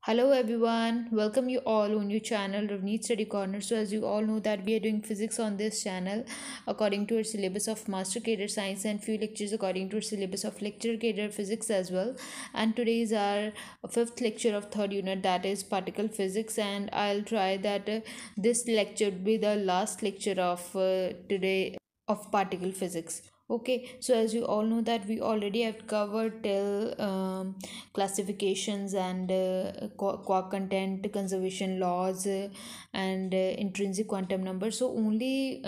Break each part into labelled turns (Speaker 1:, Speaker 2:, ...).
Speaker 1: Hello everyone, welcome you all on your channel Ravneet Study Corner. So as you all know that we are doing physics on this channel according to our syllabus of Master Cadre Science and few lectures according to our syllabus of Lecture Cadre Physics as well. And today is our fifth lecture of third unit, that is particle physics, and I'll try that this lecture would be the last lecture of today of particle physics. Okay, so as you all know that we already have covered till classifications and quark content conservation laws and intrinsic quantum numbers. So only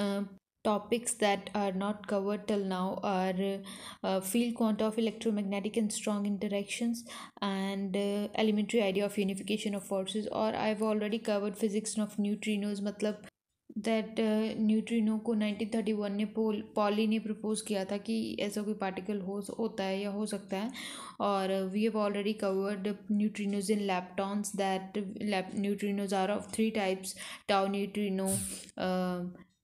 Speaker 1: topics that are not covered till now are field quanta of electromagnetic and strong interactions and elementary idea of unification of forces. और I've already covered physics of neutrinos, मतलब that neutrino को 1931 ने poly ने propose किया था कि ऐसा कोई पार्टिकल होता है या हो सकता है. और we have already covered neutrinos in leptons that neutrinos are of three types: tau neutrino,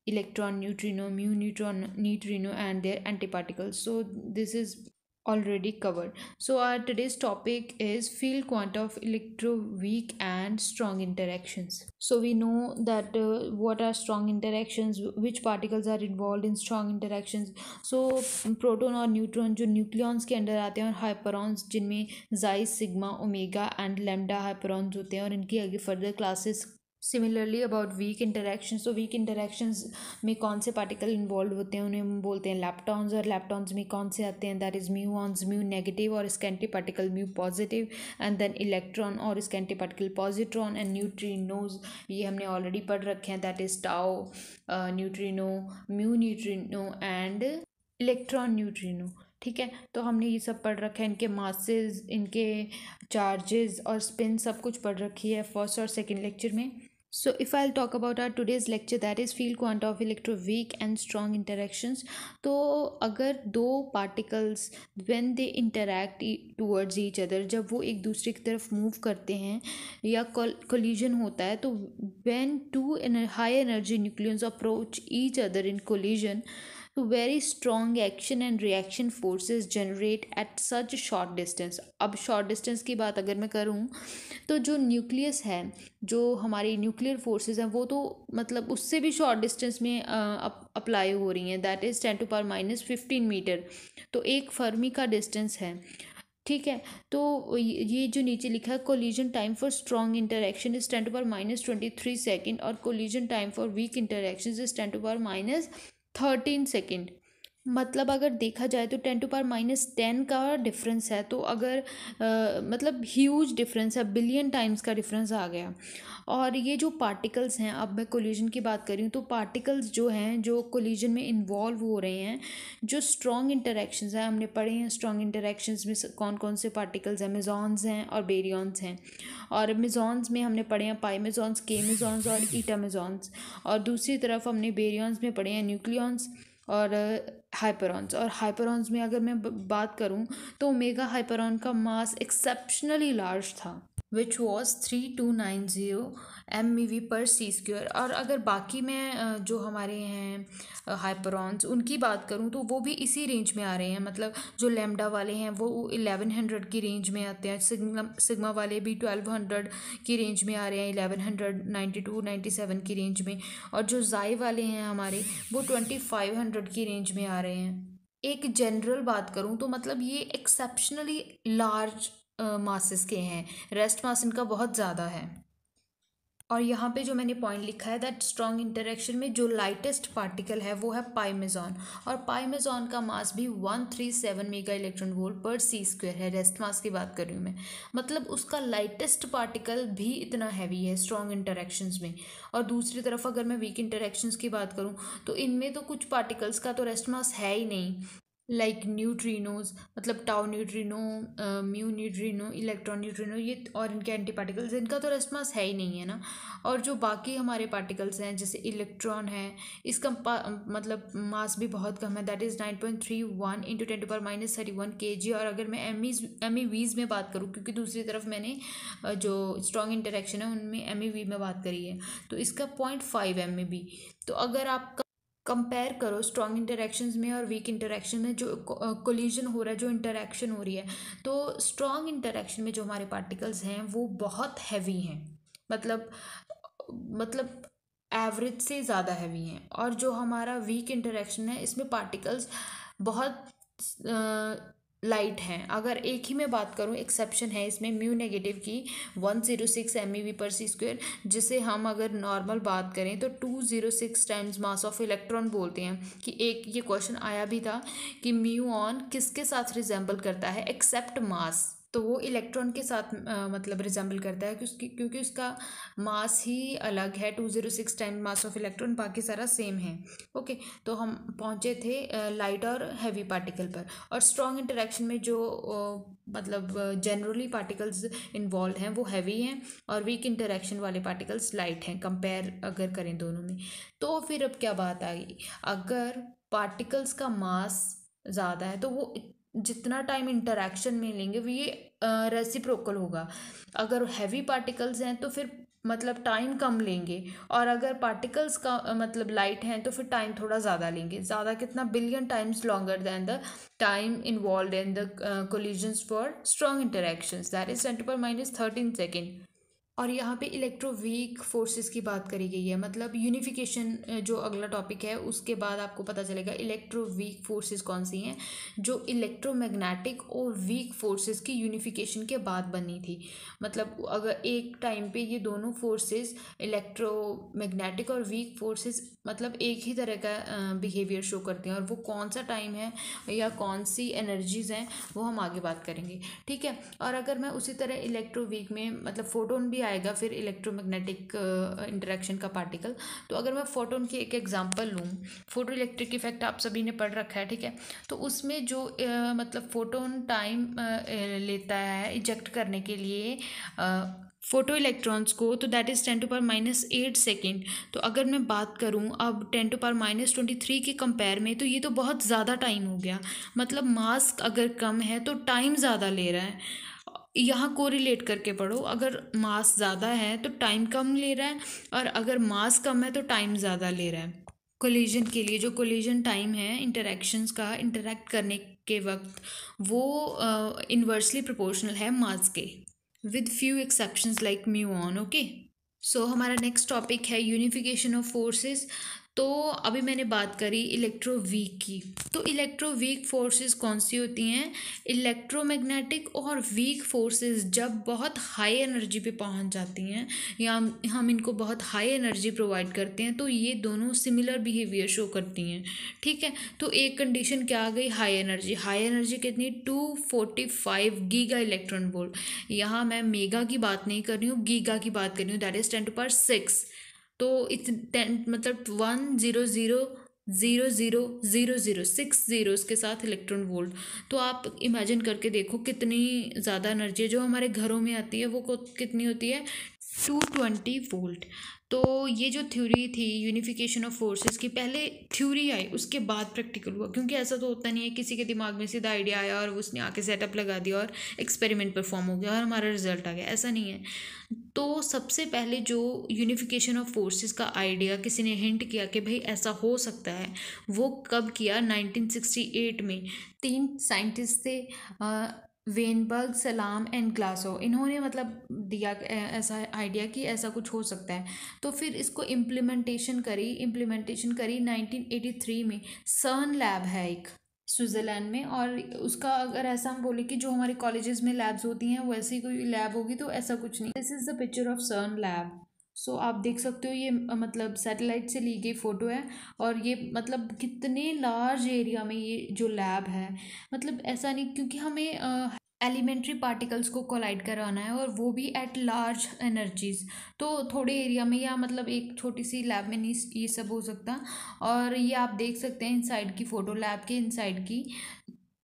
Speaker 1: electron neutrino, mu neutron neutrino, and their antiparticles. So this is already covered. So our today's topic is field quanta of electroweak and strong interactions. So we know that what are strong interactions, which particles are involved in strong interactions. So proton और neutron जो nucleons के under आते हैं, और hyperons जिनमें xi, sigma, omega and lambda hyperons होते हैं, और इनकी आगे further classes. Similarly about weak interactions, तो वीक इंटरेक्शंस में कौन से पार्टिकल इन्वॉल्व होते हैं उन्हें हम बोलते हैं लैप्टॉन्स. और लैप्टॉन्स में कौन से आते हैं, that is muons, mu negative, और इसका anti particle mu positive, and then electron और इसका anti particle positron, and neutrinos ये हमने ऑलरेडी पढ़ रखे हैं, that is tau neutrino, mu neutrino and electron neutrino. ठीक है, तो हमने ये सब पढ़ रखा है, इनके मासेस, इनके चार्जेस और स्पिन सब कुछ पढ़ रखी है फर्स्ट और सेकेंड लेक्चर में. So if I'll talk about our today's lecture, that is field quanta of electroweak and strong interactions. तो अगर दो particles when they interact towards each other, जब वो एक दूसरे की तरफ move करते हैं या collision होता है, तो when two high energy nucleons approach each other in collision, तो very strong action and reaction forces generate at such short distance. अब short distance की बात अगर मैं करूँ तो जो न्यूक्लियस है, जो हमारी न्यूक्लियर फोर्सेस हैं, वो तो मतलब उससे भी शॉर्ट डिस्टेंस में अप्लाई हो रही हैं, दैट इज़ 10⁻⁻15 मीटर. तो एक फर्मी का डिस्टेंस है. ठीक है, तो ये जो नीचे लिखा है, collision time for strong interaction is 10⁻23 second, और collision time for weak interaction is 10⁻13 second. मतलब अगर देखा जाए तो 10⁻10 का डिफरेंस है, तो अगर मतलब ह्यूज डिफरेंस है, बिलियन टाइम्स का डिफरेंस आ गया. और ये जो पार्टिकल्स हैं, अब मैं कोलिजन की बात कर रही हूँ, तो पार्टिकल्स जो हैं जो कोलिजन में इन्वॉल्व हो रहे हैं, जो स्ट्रॉन्ग इंटरेक्शंस हैं, हमने पढ़े हैं स्ट्रॉन्ग इंटरेक्शंस में कौन कौन से पार्टिकल्स हैं. मेजॉन्स हैं और बेरियॉन्स हैं. और मेजॉन्स में हमने पढ़े हैं पाई मेजॉन्स, के मेजॉन्स और ईटा मेजॉन्स. और दूसरी तरफ हमने बेरियॉन्स में पढ़े हैं न्यूक्लियॉन्स और हाइपरॉन्स. और हाइपरॉन्स में अगर मैं बात करूं तो ओमेगा हाइपरॉन का मास एक्सेप्शनली लार्ज था, विच वॉज 3290 MeV पर C². और अगर बाकी में जो हमारे हैं हाइपरॉन्स, उनकी बात करूं तो वो भी इसी रेंज में आ रहे हैं. मतलब जो लैम्डा वाले हैं वो 1100 की रेंज में आते हैं, सिग्मा वाले भी 1200 की रेंज में आ रहे हैं, 1192 97 की रेंज में. और जो जाई वाले हैं हमारे, वो 2500 की रेंज में आ रहे हैं. एक जनरल बात करूं तो मतलब ये एक्सेप्शनली लार्ज मासेस के हैं, रेस्ट मास इनका बहुत ज़्यादा है. और यहाँ पे जो मैंने पॉइंट लिखा है दैट स्ट्रॉन्ग इंटरेक्शन में जो लाइटेस्ट पार्टिकल है वो है पाइमेजॉन. और पाइमेजॉन का मास भी 137 मेगा इलेक्ट्रॉन वोल्ट पर C² है. रेस्ट मास की बात कर रही हूँ मैं, मतलब उसका लाइटेस्ट पार्टिकल भी इतना हैवी है स्ट्रॉन्ग इंटरेक्शंस में. और दूसरी तरफ अगर मैं वीक इंटरेक्शंस की बात करूँ तो इनमें तो कुछ पार्टिकल्स का तो रेस्ट मास है ही नहीं, लाइक न्यूट्रिनोज, मतलब tau neutrino, mu neutrino, electron neutrino, ये और इनके एंटी पार्टिकल्स, इनका तो रेस्ट मास है ही नहीं है ना. और जो बाकी हमारे पार्टिकल्स हैं जैसे इलेक्ट्रॉन है, इसका मतलब मास भी बहुत कम है, दैट इज़ 9.31 इंटू 10⁻31 kg. और अगर मैं MEVs में बात करूँ, क्योंकि दूसरी तरफ मैंने जो स्ट्रॉन्ग इंटरेक्शन है उनमें MEV में बात करी है, तो इसका 0.5 MeV. तो अगर आपका कंपेयर करो स्ट्रॉन्ग इंटरेक्शंस में और वीक इंटरेक्शन में जो कोलिजन हो रहा है, जो इंटरेक्शन हो रही है, तो स्ट्रॉन्ग इंटरेक्शन में जो हमारे पार्टिकल्स हैं वो बहुत हैवी हैं, मतलब मतलब एवरेज से ज़्यादा हैवी हैं। और जो हमारा वीक इंटरेक्शन है इसमें पार्टिकल्स बहुत लाइट हैं। अगर एक ही मैं बात करूं, एक्सेप्शन है इसमें म्यू नेगेटिव की 106 MeV/c², जिसे हम अगर नॉर्मल बात करें तो 206 टाइम्स मास ऑफ इलेक्ट्रॉन बोलते हैं। कि एक ये क्वेश्चन आया भी था कि म्यू ऑन किसके साथ रिजेंबल करता है एक्सेप्ट मास, तो वो इलेक्ट्रॉन के साथ मतलब रिजेंबल करता है क्योंकि उसका मास ही अलग है, 206 टाइम मास ऑफ इलेक्ट्रॉन, बाकी सारा सेम है। ओके, तो हम पहुंचे थे लाइट और हैवी पार्टिकल पर। और स्ट्रॉन्ग इंटरेक्शन में जो मतलब जनरली पार्टिकल्स इन्वॉल्व हैं वो हैवी हैं, और वीक इंटरेक्शन वाले पार्टिकल्स लाइट हैं, कंपेयर अगर करें दोनों में। तो फिर अब क्या बात आई, अगर पार्टिकल्स का मास ज़्यादा है तो वो जितना टाइम इंटरेक्शन में लेंगे वो ये रेसिप्रोकल होगा। अगर हैवी पार्टिकल्स हैं तो फिर मतलब टाइम कम लेंगे, और अगर पार्टिकल्स का मतलब लाइट हैं तो फिर टाइम थोड़ा ज़्यादा लेंगे। ज़्यादा कितना, billion times longer than the time involve in the collisions for strong interactions, that is 10⁻13 second. और यहाँ पे इलेक्ट्रोवीक फोर्सेस की बात करी गई है, मतलब यूनिफिकेशन जो अगला टॉपिक है उसके बाद आपको पता चलेगा इलेक्ट्रोवीक फोर्सेस कौन सी हैं, जो इलेक्ट्रोमैग्नेटिक और वीक फोर्सेस की यूनिफिकेशन के बाद बनी थी। मतलब अगर एक टाइम पे ये दोनों फोर्सेस, इलेक्ट्रोमैग्नेटिक और वीक फोर्सेस, मतलब एक ही तरह का बिहेवियर शो करती हैं, और वो कौन सा टाइम है या कौन सी एनर्जीज हैं वो हम आगे बात करेंगे, ठीक है। और अगर मैं उसी तरह इलेक्ट्रोवीक में मतलब फोटोन भी आएगा, फिर इलेक्ट्रोमैग्नेटिक इंटरेक्शन का पार्टिकल। तो अगर मैं फोटोन की एक एग्जांपल लूँ, फोटो इलेक्ट्रिक इफेक्ट आप सभी ने पढ़ रखा है, ठीक है। तो उसमें जो मतलब फोटोन टाइम लेता है इजेक्ट करने के लिए फोटो इलेक्ट्रॉन्स को, तो दैट इज़ 10⁻⁸ सेकेंड। तो अगर मैं बात करूं अब 10⁻23 के कंपेयर में, तो ये तो बहुत ज़्यादा टाइम हो गया। मतलब मास अगर कम है तो टाइम ज़्यादा ले रहा है। यहाँ को रिलेट करके पढ़ो, अगर मास ज़्यादा है तो टाइम कम ले रहा है, और अगर मास कम है तो टाइम ज़्यादा ले रहा है। कोलिजन के लिए जो कोलिजन टाइम है इंटरेक्शंस का, इंटरेक्ट करने के वक्त, वो इन्वर्सली प्रोपोर्शनल है मास के, with few exceptions like muon. Okay, so हमारा नेक्स्ट टॉपिक है यूनिफिकेशन ऑफ फोर्सेस। तो अभी मैंने बात करी इलेक्ट्रोवीक की, तो इलेक्ट्रोवीक फोर्सेस कौन सी होती हैं, इलेक्ट्रोमैग्नेटिक और वीक फोर्सेस जब बहुत हाई एनर्जी पे पहुंच जाती हैं, या हम इनको बहुत हाई एनर्जी प्रोवाइड करते हैं, तो ये दोनों सिमिलर बिहेवियर शो करती हैं, ठीक है। तो एक कंडीशन क्या आ गई, हाई एनर्जी। हाई एनर्जी कितनी, 245 गीगा इलेक्ट्रॉन वोल्ट। यहाँ मैं मेगा की बात नहीं कर रही हूँ, गीगा की बात कर रही हूँ, दैट इज 10⁻6। तो इस 10 मतलब 100,000,006 जीरोस के साथ इलेक्ट्रॉन वोल्ट। तो आप इमेजिन करके देखो कितनी ज़्यादा एनर्जी है। जो हमारे घरों में आती है वो कितनी होती है, 220 वोल्ट। तो ये जो थ्योरी थी यूनिफिकेशन ऑफ फोर्सेस की, पहले थ्योरी आई उसके बाद प्रैक्टिकल हुआ, क्योंकि ऐसा तो होता नहीं है किसी के दिमाग में सीधा आइडिया आया और उसने आके सेटअप लगा दिया और एक्सपेरिमेंट परफॉर्म हो गया और हमारा रिजल्ट आ गया, ऐसा नहीं है। तो सबसे पहले जो यूनिफिकेशन ऑफ फोर्सेस का आइडिया किसी ने हिंट किया कि भाई ऐसा हो सकता है, वो कब किया, 1968 में। 3 साइंटिस्ट थे, वेनबर्ग, सलाम एंड ग्लासो, इन्होंने मतलब दिया ऐसा आइडिया कि ऐसा कुछ हो सकता है। तो फिर इसको इम्प्लीमेंटेशन करी 1983 में। सर्न लैब है एक स्विट्ज़रलैंड में, और उसका अगर ऐसा हम बोले कि जो हमारे कॉलेजेस में लैब्स होती हैं वैसी कोई लैब होगी, तो ऐसा कुछ नहीं। This is the picture of सर्न लैब। सो आप देख सकते हो, ये मतलब सैटेलाइट से ली गई फ़ोटो है, और ये मतलब कितने लार्ज एरिया में ये जो लैब है, मतलब ऐसा नहीं, क्योंकि हमें एलिमेंट्री पार्टिकल्स को कोलाइड करवाना है, और वो भी एट लार्ज एनर्जीज। तो थोड़े एरिया में, या मतलब एक छोटी सी लैब में नहीं ये सब हो सकता। और ये आप देख सकते हैं इनसाइड की फ़ोटो, लैब के इनसाइड की।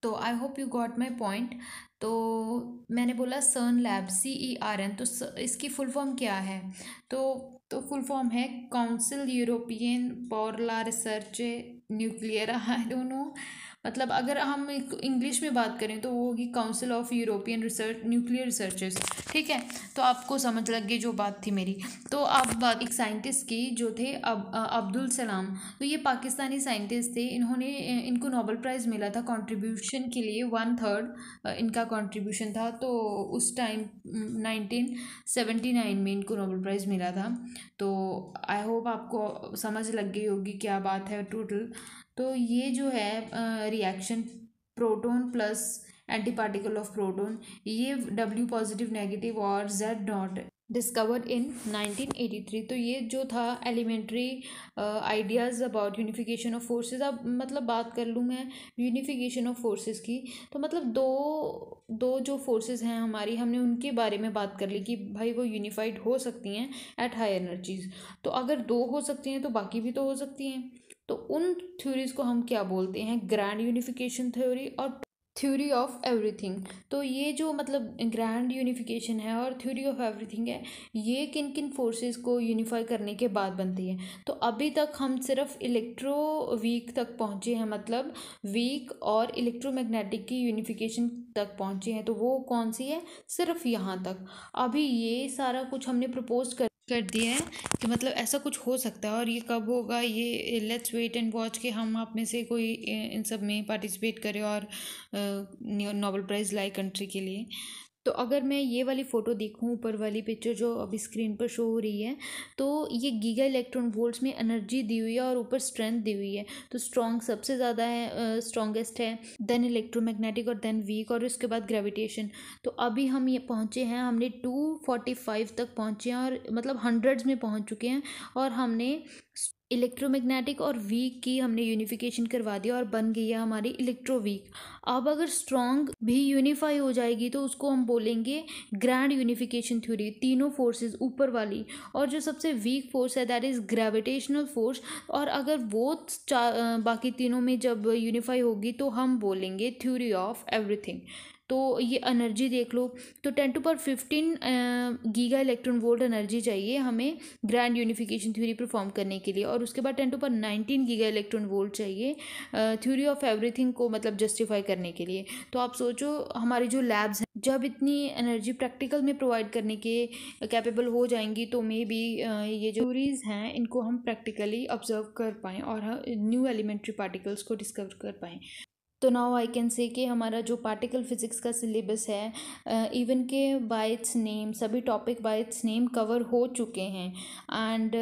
Speaker 1: तो I hope you got my point. तो मैंने बोला सर्न लैब, CERN, तो इसकी फुल फॉर्म क्या है, तो फुल फॉर्म है council european for la research nuclear, I don't know. मतलब अगर हम इंग्लिश में बात करें तो वो होगी council of European research nuclear researchers. ठीक है, तो आपको समझ लग गई जो बात थी मेरी। तो अब बात एक साइंटिस्ट की जो थे अब्दुल सलाम। तो ये पाकिस्तानी साइंटिस्ट थे, इनको नोबेल प्राइज़ मिला था कंट्रीब्यूशन के लिए, 1/3 इनका कंट्रीब्यूशन था। तो उस टाइम 1979 में इनको नोबेल प्राइज़ मिला था। तो आई होप आपको समझ लग गई होगी क्या बात है टोटल। तो ये जो है reaction proton plus anti particle of proton, ये W पॉजिटिव नेगेटिव और Z नॉट डिस्कवर्ड इन 1983। तो ये जो था elementary ideas about unification of forces. अब मतलब बात कर लूँ मैं यूनिफिकेशन ऑफ फोर्सेस की, तो मतलब दो दो जो फोर्सेस हैं हमारी, हमने उनके बारे में बात कर ली कि भाई वो यूनिफाइड हो सकती हैं एट हाई एनर्जीज। तो अगर दो हो सकती हैं तो बाकी भी तो हो सकती हैं। तो उन थ्योरीज को हम क्या बोलते हैं, ग्रैंड यूनिफिकेशन थ्योरी और थ्योरी ऑफ एवरीथिंग। तो ये जो मतलब ग्रैंड यूनिफिकेशन है और थ्योरी ऑफ एवरीथिंग है, ये किन किन फोर्सेस को यूनिफाई करने के बाद बनती है। तो अभी तक हम सिर्फ इलेक्ट्रो वीक तक पहुँचे हैं, मतलब वीक और इलेक्ट्रोमैग्नेटिक की यूनिफिकेशन तक पहुँचे हैं। तो वो कौन सी है, सिर्फ यहाँ तक। अभी ये सारा कुछ हमने प्रपोज कर दिया है कि मतलब ऐसा कुछ हो सकता है, और ये कब होगा, ये लेट्स वेट एंड वॉच के हम आप में से कोई इन सब में पार्टिसिपेट करे और नोबेल प्राइज़ लाए कंट्री के लिए। तो अगर मैं ये वाली फ़ोटो देखूँ, ऊपर वाली पिक्चर जो अभी स्क्रीन पर शो हो रही है, तो ये गीगा इलेक्ट्रॉन वोल्ट्स में एनर्जी दी हुई है और ऊपर स्ट्रेंथ दी हुई है। तो स्ट्रॉन्ग सबसे ज़्यादा है, स्ट्रॉन्गेस्ट है, देन इलेक्ट्रोमैग्नेटिक और देन वीक और उसके बाद ग्रेविटेशन। तो अभी हम ये पहुँचे हैं, हमने 245 तक पहुँचे हैं और मतलब हंड्रेड्स में पहुँच चुके हैं। और हमने इलेक्ट्रोमैग्नेटिक और वीक की हमने यूनिफिकेशन करवा दिया और बन गई है हमारी इलेक्ट्रो वीक। अब अगर स्ट्रॉन्ग भी यूनिफाई हो जाएगी तो उसको हम बोलेंगे ग्रैंड यूनिफिकेशन थ्योरी, तीनों फोर्सेस ऊपर वाली। और जो सबसे वीक फोर्स है दैट इज़ ग्रेविटेशनल फोर्स, और अगर वो बाकी तीनों में जब यूनिफाई होगी तो हम बोलेंगे थ्योरी ऑफ एवरीथिंग। तो ये एनर्जी देख लो, तो 10⁻15 गीगा इलेक्ट्रॉन वोल्ट एनर्जी चाहिए हमें ग्रैंड यूनिफिकेशन थ्योरी परफॉर्म करने के लिए, और उसके बाद 10⁻19 गीगा इलेक्ट्रॉन वोल्ट चाहिए थ्योरी ऑफ एवरीथिंग को मतलब जस्टिफाई करने के लिए। तो आप सोचो हमारी जो लैब्स हैं जब इतनी एनर्जी प्रैक्टिकल में प्रोवाइड करने के कैपेबल हो जाएंगी, तो मे बी ये जो थ्योरीज हैं इनको हम प्रैक्टिकली ऑब्जर्व कर पाएँ और न्यू एलिमेंट्री पार्टिकल्स को डिस्कवर कर पाएँ। तो नाउ आई कैन से कि हमारा जो पार्टिकल फिज़िक्स का सिलेबस है, इवन के बाय इट्स नेम सभी topic by it's name cover हो चुके हैं। And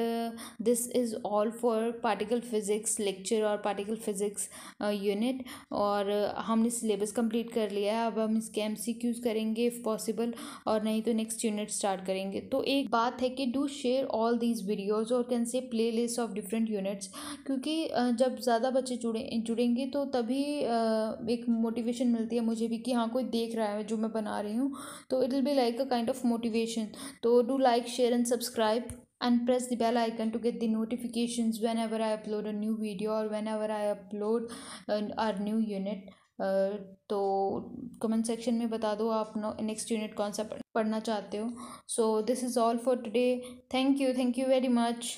Speaker 1: this is all for particle physics lecture और पार्टिकल फिज़िक्स यूनिट। और हमने सिलेबस कंप्लीट कर लिया है। अब हम इसके MCQs करेंगे इफ़ पॉसिबल, और नहीं तो नेक्स्ट यूनिट स्टार्ट करेंगे। तो एक बात है कि do share all these videos और can say playlist of different units, क्योंकि जब ज़्यादा बच्चे जुड़ेंगे तो तभी एक मोटिवेशन मिलती है मुझे भी कि हाँ कोई देख रहा है जो मैं बना रही हूँ। तो it will be like a kind of motivation. तो do like, share and subscribe and press the bell icon to get the notifications whenever I upload a new video or whenever I upload our new unit। तो comment section में बता दो आप next unit कौन सा पढ़ना चाहते हो। So this is all for today. Thank you very much.